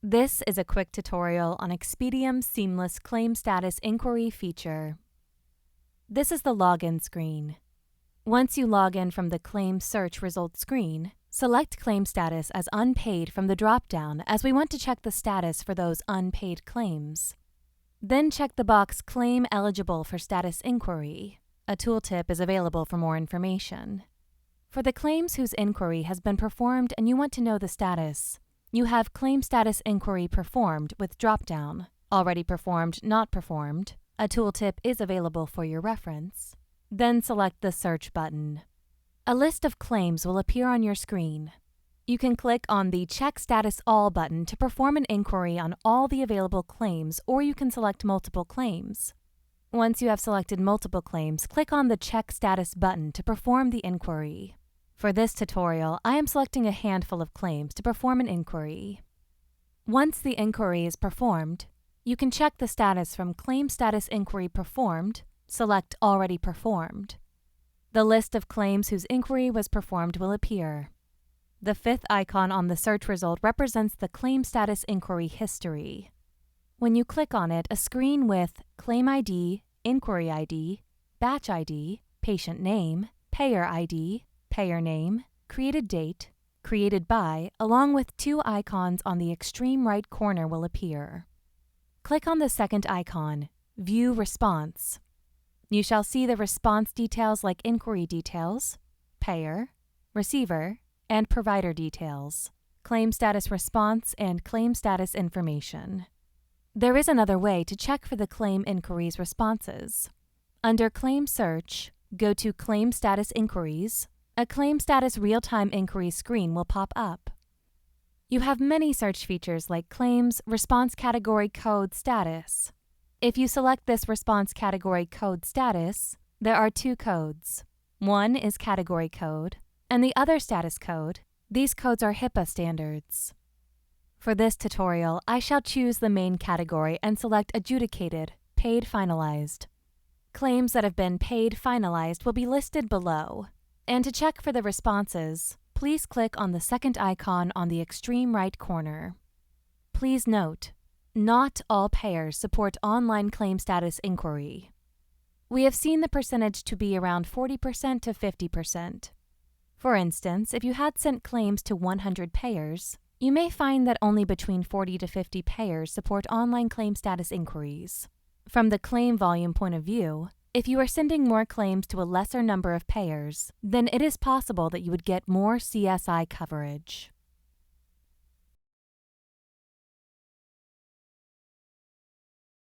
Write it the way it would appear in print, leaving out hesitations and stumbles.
This is a quick tutorial on expEDIum's seamless claim status inquiry feature. This is the login screen. Once you log in from the Claim Search Results screen, select Claim Status as Unpaid from the drop-down as we want to check the status for those unpaid claims. Then check the box Claim Eligible for Status Inquiry. A tooltip is available for more information. For the claims whose inquiry has been performed and you want to know the status, you have Claim Status Inquiry Performed with drop-down. Already performed, not performed. A tooltip is available for your reference. Then select the Search button. A list of claims will appear on your screen. You can click on the Check Status All button to perform an inquiry on all the available claims, or you can select multiple claims. Once you have selected multiple claims, click on the Check Status button to perform the inquiry. For this tutorial, I am selecting a handful of claims to perform an inquiry. Once the inquiry is performed, you can check the status from Claim Status Inquiry Performed, select Already Performed. The list of claims whose inquiry was performed will appear. The fifth icon on the search result represents the Claim Status Inquiry history. When you click on it, a screen with Claim ID, Inquiry ID, Batch ID, Patient Name, Payer ID, Payer Name, Created Date, Created By, along with two icons on the extreme right corner will appear. Click on the second icon, View Response. You shall see the response details like inquiry details, payer, receiver, and provider details, claim status response, and claim status information. There is another way to check for the claim inquiry's responses. Under Claim Search, go to Claim Status Inquiries. A Claim Status Real-Time Inquiry screen will pop up. You have many search features like Claims Response Category Code Status. If you select this Response Category Code Status, there are two codes. One is Category Code, and the other Status Code. These codes are HIPAA standards. For this tutorial, I shall choose the main category and select Adjudicated, Paid Finalized. Claims that have been paid finalized will be listed below. And to check for the responses, please click on the second icon on the extreme right corner. Please note, not all payers support online claim status inquiry. We have seen the percentage to be around 40% to 50%. For instance, if you had sent claims to 100 payers, you may find that only between 40 to 50 payers support online claim status inquiries. From the claim volume point of view, if you are sending more claims to a lesser number of payers, then it is possible that you would get more CSI coverage.